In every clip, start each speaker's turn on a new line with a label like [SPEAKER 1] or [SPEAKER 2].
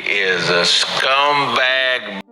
[SPEAKER 1] is a scumbag.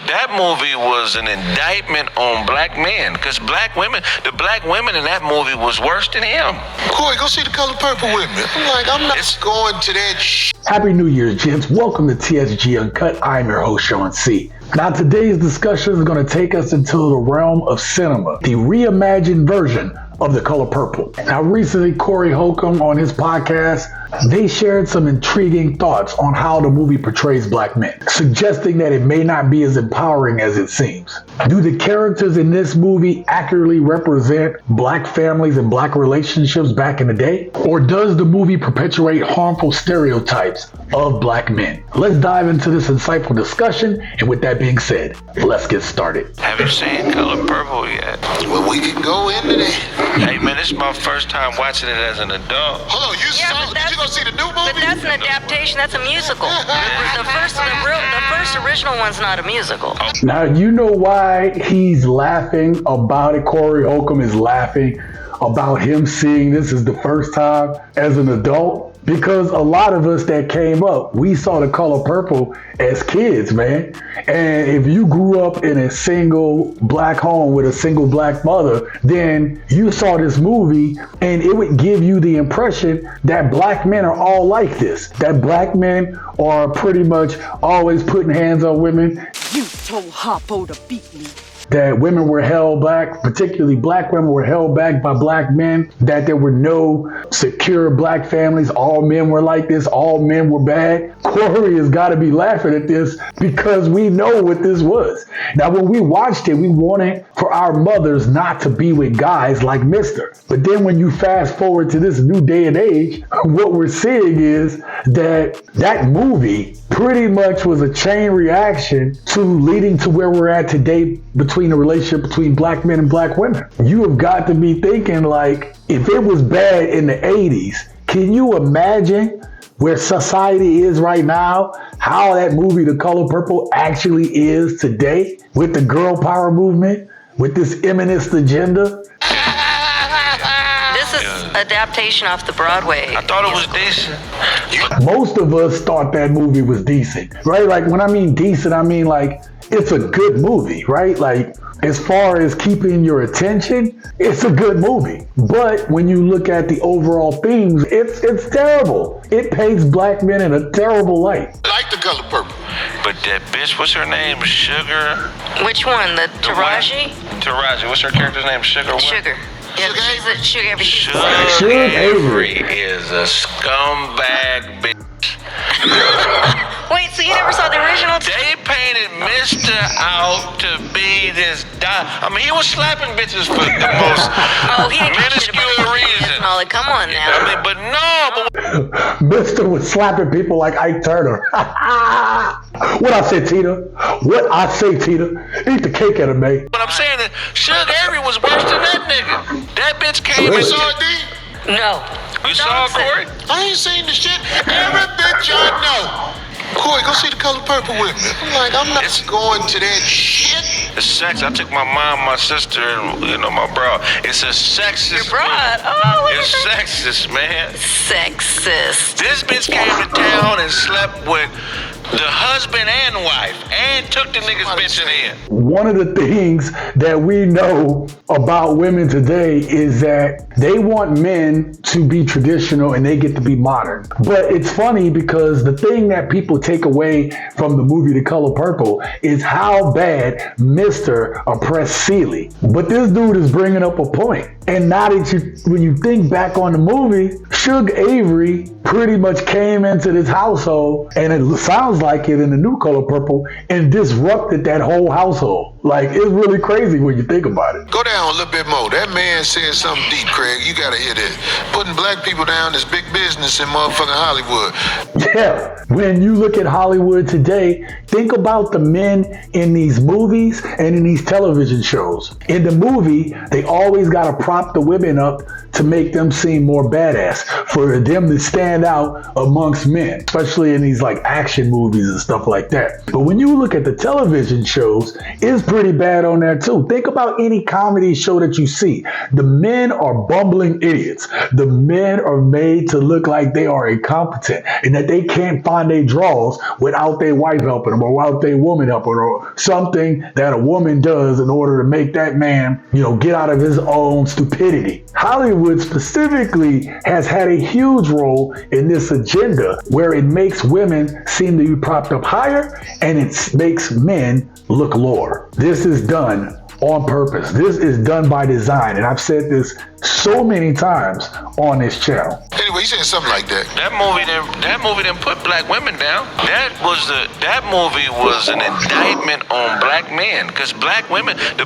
[SPEAKER 1] That movie was an indictment on black men, because the black women in that movie was worse than him.
[SPEAKER 2] Corey, go see The Color Purple with me. I'm not going to that
[SPEAKER 3] Happy New Year, gents. Welcome to TSG Uncut. I'm your host, Sean C. Now, today's discussion is going to take us into the realm of cinema, the reimagined version of The Color Purple. Now, recently, Corey Holcomb on his podcast, they shared some intriguing thoughts on how the movie portrays black men, suggesting that it may not be as empowering as it seems. Do the characters in this movie accurately represent black families and black relationships back in the day? Or does the movie perpetuate harmful stereotypes of black men? Let's dive into this insightful discussion, and with that being said, let's get started.
[SPEAKER 1] Have you seen Color Purple yet?
[SPEAKER 2] Well, we can go into that.
[SPEAKER 1] Hey man, this is my first time watching it as an adult.
[SPEAKER 2] Hold on, did you go see the new movie?
[SPEAKER 4] But that's an adaptation. That's a musical. The first original one's not a musical.
[SPEAKER 3] Now, you know why he's laughing about it. Corey Holcomb is laughing about him seeing this as the first time as an adult. Because a lot of us that came up, we saw The Color Purple as kids, man. And if you grew up in a single black home with a single black mother, then you saw this movie and it would give you the impression that black men are all like this. That black men are pretty much always putting hands on women.
[SPEAKER 5] You told Harpo to beat me.
[SPEAKER 3] That women were held back, particularly black women were held back by black men, that there were no secure black families, all men were like this, all men were bad. Corey has got to be laughing at this because we know what this was. Now, when we watched it, we wanted for our mothers not to be with guys like Mr. But then when you fast forward to this new day and age, what we're seeing is that movie pretty much was a chain reaction to leading to where we're at today between the relationship between black men and black women. You have got to be thinking, like, if it was bad in the 80s, can you imagine where society is right now, how that movie The Color Purple actually is today with the girl power movement, with this feminist agenda?
[SPEAKER 4] This is adaptation off the Broadway.
[SPEAKER 1] I thought it was decent.
[SPEAKER 3] Most of us thought that movie was decent, right? Like, when I mean decent, I mean like it's a good movie, right? Like, as far as keeping your attention, it's a good movie. But when you look at the overall themes, it's terrible. It paints black men in a terrible light.
[SPEAKER 2] I like The Color Purple.
[SPEAKER 1] But that bitch, what's her name? Sugar?
[SPEAKER 4] Which one? The Taraji?
[SPEAKER 1] Taraji. What's her character's name? Sugar what?
[SPEAKER 4] Sugar. Yeah, she's a Sugar Avery.
[SPEAKER 1] Sugar Avery is a scumbag bitch.
[SPEAKER 4] Wait, so you never saw the original?
[SPEAKER 1] They painted Mr. out to be this he was slapping bitches for the most minuscule reason.
[SPEAKER 4] Molly, come on now.
[SPEAKER 3] Mr. was slapping people like Ike Turner. What I say, Tita? Eat the cake at him, mate.
[SPEAKER 1] But I'm saying that Sugar Avery was worse than that nigga. That bitch came
[SPEAKER 2] You
[SPEAKER 1] and
[SPEAKER 2] saw it, D?
[SPEAKER 4] No.
[SPEAKER 1] You saw it, Corey?
[SPEAKER 2] I ain't seen the shit. Every bitch I know. Corey, go see The Color Purple with me. I'm not going to that shit.
[SPEAKER 1] It's sex. I took my mom, my sister, and my bro. It's a sexist.
[SPEAKER 4] Your broad. Oh,
[SPEAKER 1] it's sexist, man.
[SPEAKER 4] Sexist.
[SPEAKER 1] This bitch came to town and slept with the husband and wife and took the niggas bitching in.
[SPEAKER 3] One of the things that we know about women today is that they want men to be traditional and they get to be modern. But it's funny because the thing that people take away from the movie The Color Purple is how bad Mr. oppressed Celie. But this dude is bringing up a point. And now that when you think back on the movie, Suge Avery pretty much came into this household, and it sounds like it in the new Color Purple, and disrupted that whole household. Like, it's really crazy when you think about it.
[SPEAKER 2] Go down a little bit more. That man said something deep, Craig. You gotta hear that. Putting black people down is big business in motherfucking Hollywood.
[SPEAKER 3] Yeah. When you look at Hollywood today, think about the men in these movies and in these television shows. In the movie, they always gotta prop the women up to make them seem more badass, for them to stand out amongst men, especially in these like action movies and stuff like that. But when you look at the television shows, it's pretty bad on there too. Think about any comedy reality show that you see. The men are bumbling idiots. The men are made to look like they are incompetent and that they can't find their drawers without their wife helping them or without their woman helping them or something that a woman does in order to make that man, get out of his own stupidity. Hollywood specifically has had a huge role in this agenda where it makes women seem to be propped up higher and it makes men look lower. This is done on purpose. This is done by design. And I've said this so many times on this channel.
[SPEAKER 2] Anyway, he said something like that.
[SPEAKER 1] That movie didn't put black women down. That movie was an indictment on black men. Because the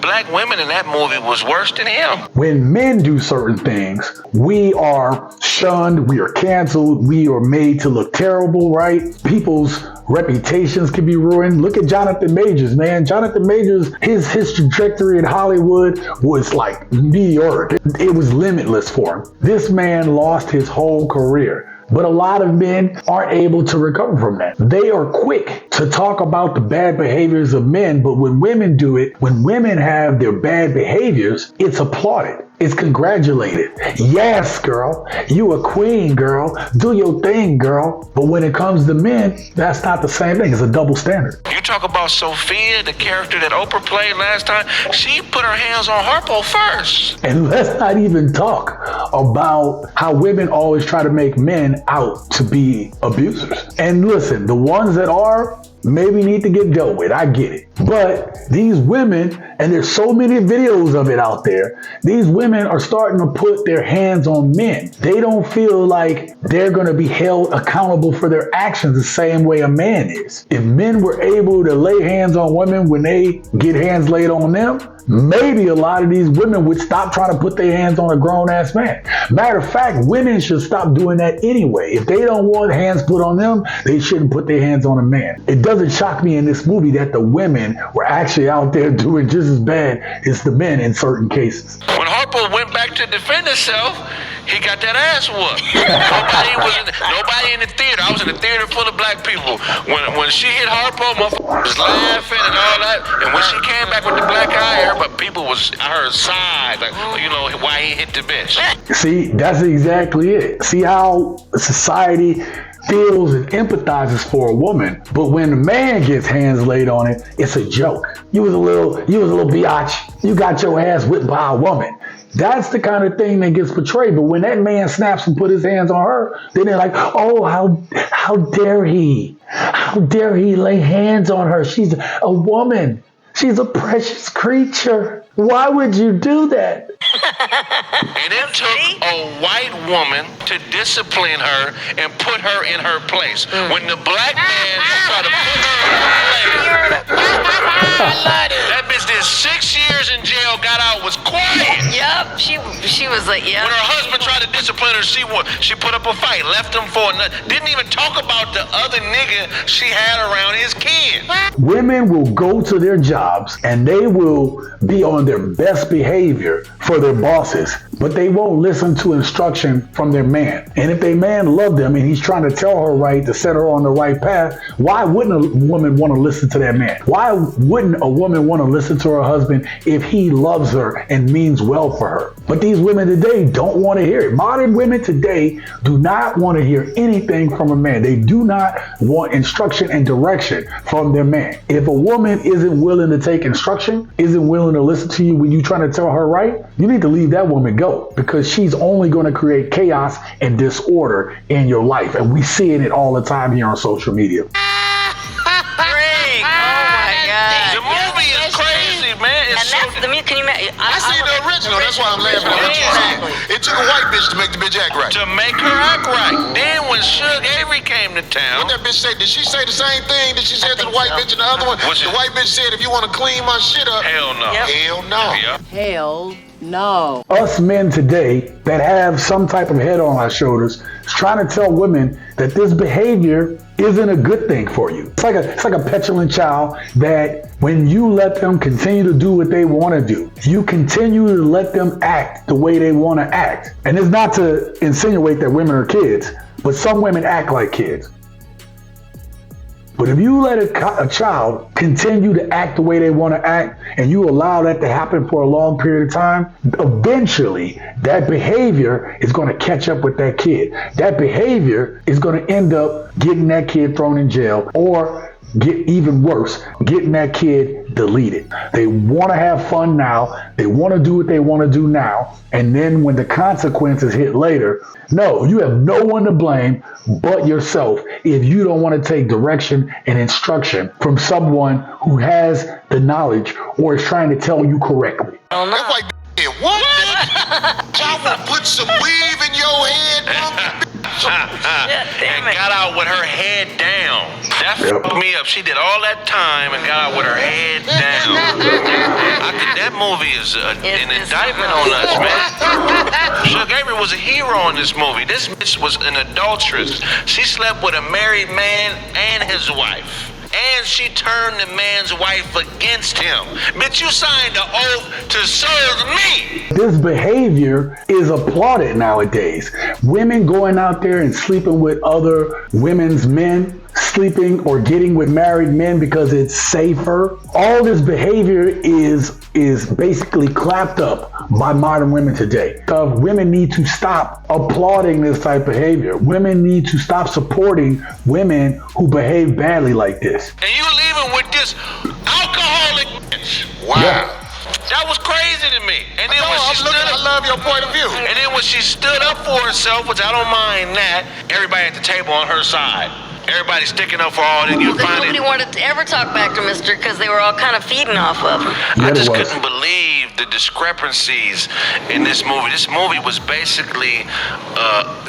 [SPEAKER 1] black women in that movie was worse than him.
[SPEAKER 3] When men do certain things, we are shunned, we are canceled, we are made to look terrible, right? People's reputations can be ruined. Look at Jonathan Majors, man. Jonathan Majors, his trajectory in Hollywood was like meteoric. It was limitless for him. This man lost his whole career. But a lot of men aren't able to recover from that. They are quick to talk about the bad behaviors of men, but when women do it, when women have their bad behaviors, it's applauded. It's congratulated. Yes, girl. You a queen, girl. Do your thing, girl. But when it comes to men, that's not the same thing. It's a double standard.
[SPEAKER 1] You talk about Sophia, the character that Oprah played last time. She put her hands on Harpo first.
[SPEAKER 3] And let's not even talk about how women always try to make men out to be abusers. And listen, the ones that are maybe need to get dealt with. I get it. But these women, and there's so many videos of it out there, these women are starting to put their hands on men. They don't feel like they're going to be held accountable for their actions the same way a man is. If men were able to lay hands on women when they get hands laid on them, maybe a lot of these women would stop trying to put their hands on a grown-ass man. Matter of fact, women should stop doing that anyway. If they don't want hands put on them, they shouldn't put their hands on a man. It doesn't shock me in this movie that the women were actually out there doing just as bad as the men in certain cases.
[SPEAKER 1] When Harpo went back to defend himself, he got that ass whooped. Nobody in the theater. I was in a theater full of black people. When she hit Harpo, motherfuckers was laughing and all that. And when she came back with the black eye, but people was her side, like, why he hit the bitch.
[SPEAKER 3] See, that's exactly it. See how society feels and empathizes for a woman, but when a man gets hands laid on it, it's a joke. You was a little biatch. You got your ass whipped by a woman. That's the kind of thing that gets portrayed. But when that man snaps and put his hands on her, then they're like, oh, how dare he? How dare he lay hands on her? She's a woman. She's a precious creature. Why would you do that?
[SPEAKER 1] And it took a white woman to discipline her and put her in her place. When the black man tried to put her in her place, that bitch did 6 years in jail, got out, was quiet.
[SPEAKER 4] Yup, she was like, yeah.
[SPEAKER 1] When her husband tried to discipline her, she put up a fight, left him for nothing. Didn't even talk about the other nigga she had around his kids.
[SPEAKER 3] Women will go to their jobs and they will be on their best behavior for their bosses, but they won't listen to instruction from their man. And if their man loved them and he's trying to tell her right, to set her on the right path, why wouldn't a woman want to listen to that man? Why wouldn't a woman want to listen to her husband if he loves her and means well for her? But these women today don't want to hear it. Modern women today do not want to hear anything from a man. They do not want instruction and direction from their man. If a woman isn't willing to take instruction, isn't willing to listen to you when you're trying to tell her right, you need to leave that woman go, because she's only going to create chaos and disorder in your life. And we seeing it all the time here on social media.
[SPEAKER 4] Rick, oh my God.
[SPEAKER 1] The movie is crazy, man.
[SPEAKER 4] And that's the music. Can you imagine?
[SPEAKER 2] I see the original. That's why I'm laughing at what you said. It took a white bitch to make the bitch act right.
[SPEAKER 1] To make her act right. Then when Suge Avery came to town,
[SPEAKER 2] What that bitch say? Did she say the same thing that she said to the white bitch and the other one? The white bitch said, if you want to clean my shit up,
[SPEAKER 1] hell no.
[SPEAKER 4] Yep.
[SPEAKER 2] hell no.
[SPEAKER 1] Yeah.
[SPEAKER 5] Hell no.
[SPEAKER 3] Us men today that have some type of head on our shoulders is trying to tell women that this behavior isn't a good thing for you. It's like a petulant child that when you let them continue to do what they want to do, you continue to let them act the way they want to act. And it's not to insinuate that women are kids, but some women act like kids. But if you let a child continue to act the way they want to act, and you allow that to happen for a long period of time, eventually that behavior is going to catch up with that kid. That behavior is going to end up getting that kid thrown in jail, or get even worse, getting that kid deleted. They want to have fun now. They want to do what they want to do now. And then when the consequences hit later, no, you have no one to blame but yourself if you don't want to take direction and instruction from someone who has the knowledge or is trying to tell you correctly.
[SPEAKER 4] Oh, no.
[SPEAKER 2] That's like, what? I will put some weave in your head,
[SPEAKER 1] and got out with her head down. That fucked me up. She did all that time and got out with her head down. That movie is an indictment on us, man. Suge Avery was a hero in this movie. This bitch was an adulteress. She slept with a married man and his wife. And she turned the man's wife against him. Bitch, you signed an oath to serve me.
[SPEAKER 3] This behavior is applauded nowadays. Women going out there and sleeping with other women's men, sleeping or getting with married men because it's safer. All this behavior is basically clapped up by modern women today. Women need to stop applauding this type of behavior. Women need to stop supporting women who behave badly like this.
[SPEAKER 1] And you leaving with this alcoholic bitch.
[SPEAKER 2] Wow.
[SPEAKER 3] Yeah.
[SPEAKER 1] That was crazy to me. And then when she stood
[SPEAKER 2] I
[SPEAKER 1] up,
[SPEAKER 2] love your point of view.
[SPEAKER 1] and then when she stood up for herself, which I don't mind that, everybody at the table on her side. Everybody sticking up for all that you find
[SPEAKER 4] Nobody
[SPEAKER 1] it.
[SPEAKER 4] wanted to ever talk back to Mr. because they were all kind of feeding off of him.
[SPEAKER 1] I just
[SPEAKER 3] was.
[SPEAKER 1] couldn't believe the discrepancies in this movie. This movie was basically,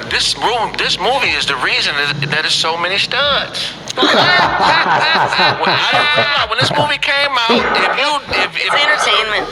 [SPEAKER 1] this movie is the reason that there's so many studs. I didn't realize when this movie came out, if
[SPEAKER 4] It's entertainment.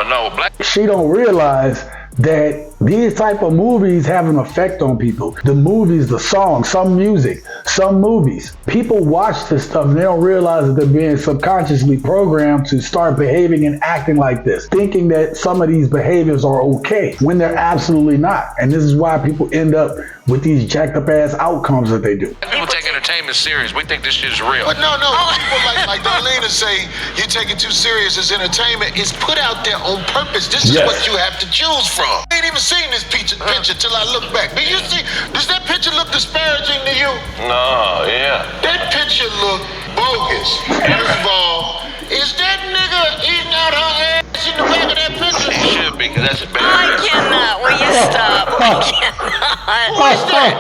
[SPEAKER 1] no, black.
[SPEAKER 3] She don't realize that these type of movies have an effect on people. The movies, the songs, some music, some movies. People watch this stuff and they don't realize that they're being subconsciously programmed to start behaving and acting like this, thinking that some of these behaviors are okay when they're absolutely not. And this is why people end up with these jacked up ass outcomes that they do.
[SPEAKER 1] People take entertainment serious. We think this shit is real.
[SPEAKER 2] But no, people like Darlene say you take it too serious as entertainment. It's put out there on purpose. This is
[SPEAKER 3] Yes.
[SPEAKER 2] what you have to choose from. I ain't even seen this picture till I look back. Do you see? Does that picture look disparaging to you?
[SPEAKER 1] No, yeah.
[SPEAKER 2] That picture look bogus. First of all, is that nigga eating out her ass in the back of that picture?
[SPEAKER 1] It should be, because that's
[SPEAKER 4] I
[SPEAKER 1] embarrassing.
[SPEAKER 4] cannot. Will you stop? I cannot.
[SPEAKER 2] What's that?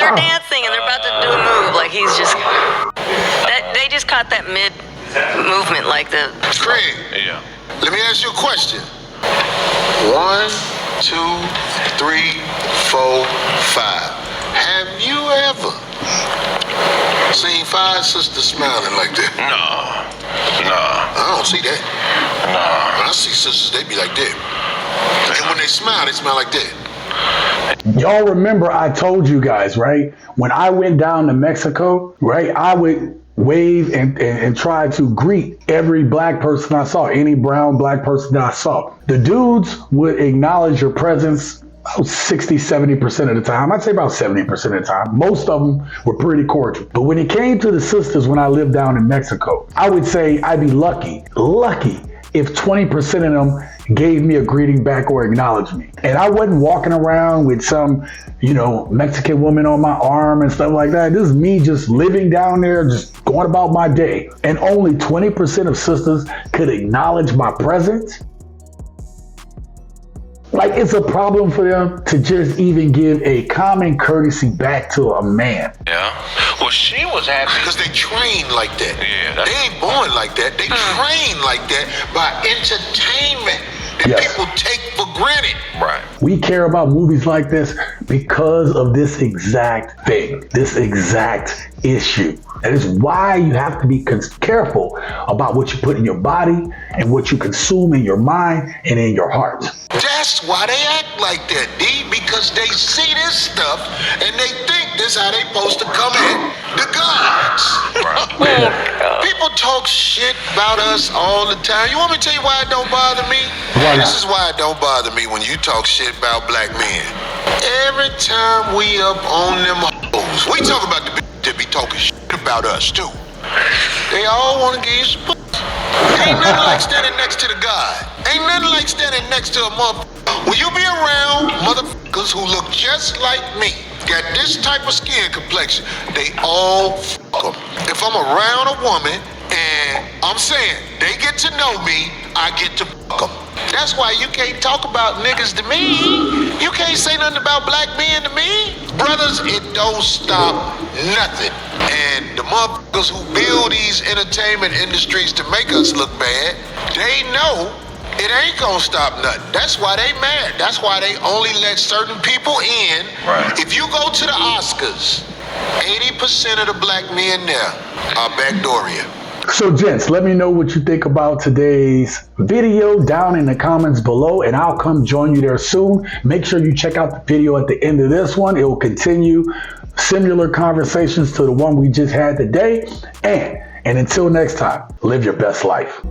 [SPEAKER 4] They're dancing and they're about to do a move. Like he's just. They just caught that mid movement, like the.
[SPEAKER 2] Craig,
[SPEAKER 1] Yeah.
[SPEAKER 2] let me ask you a question. 1, 2, 3, 4, 5. Have you ever seen 5 sisters smiling like that?
[SPEAKER 1] No.
[SPEAKER 2] I don't see that.
[SPEAKER 1] No.
[SPEAKER 2] When I see sisters, they be like that. And when they smile like that.
[SPEAKER 3] Y'all remember I told you guys, right? When I went down to Mexico, right? I would wave and try to greet every black person I saw, any brown black person that I saw. The dudes would acknowledge your presence 60, 70% of the time. I'd say about 70% of the time. Most of them were pretty cordial. But when it came to the sisters when I lived down in Mexico, I would say I'd be lucky if 20% of them gave me a greeting back or acknowledged me. And I wasn't walking around with some, Mexican woman on my arm and stuff like that. This is me just living down there, just going about my day. And only 20% of sisters could acknowledge my presence. Like, it's a problem for them to just even give a common courtesy back to a man.
[SPEAKER 1] Yeah. Well, she was happy.
[SPEAKER 2] Because they train like that.
[SPEAKER 1] Yeah,
[SPEAKER 2] they ain't born like that. They train like that by entertainment that
[SPEAKER 3] Yes.
[SPEAKER 2] people take for granted.
[SPEAKER 1] Right.
[SPEAKER 3] We care about movies like this because of this exact thing, this exact issue. That is why you have to be careful about what you put in your body and what you consume in your mind and in your heart.
[SPEAKER 2] That's why they act like that, D, because they see this stuff and they think this how they supposed to come at the gods.
[SPEAKER 1] Right.
[SPEAKER 2] People talk shit about us all the time. You want me to tell you why it don't bother me?
[SPEAKER 3] Why not?
[SPEAKER 2] This is why it don't bother me when you talk shit about black men. Every time we up on them hoes, we talk about the bitch that be talking shit about us too. They all want to give you some pussy. Ain't nothing like standing next to the God. Ain't nothing like standing next to a motherfucker. When you be around motherfuckers who look just like me, got this type of skin complexion, they all fuck 'em. If I'm around a woman and I'm saying they get to know me, I get to fuck 'em. That's why you can't talk about niggas to me. You can't say nothing about black men to me. Brothers, it don't stop nothing. And the motherfuckers who build these entertainment industries to make us look bad, they know it ain't gonna stop nothing. That's why they mad. That's why they only let certain people in.
[SPEAKER 1] Right.
[SPEAKER 2] If you go to the Oscars, 80% of the black men there are backdooria.
[SPEAKER 3] So gents, let me know what you think about today's video down in the comments below, and I'll come join you there soon. Make sure you check out the video at the end of this one. It will continue similar conversations to the one we just had today. And until next time, live your best life.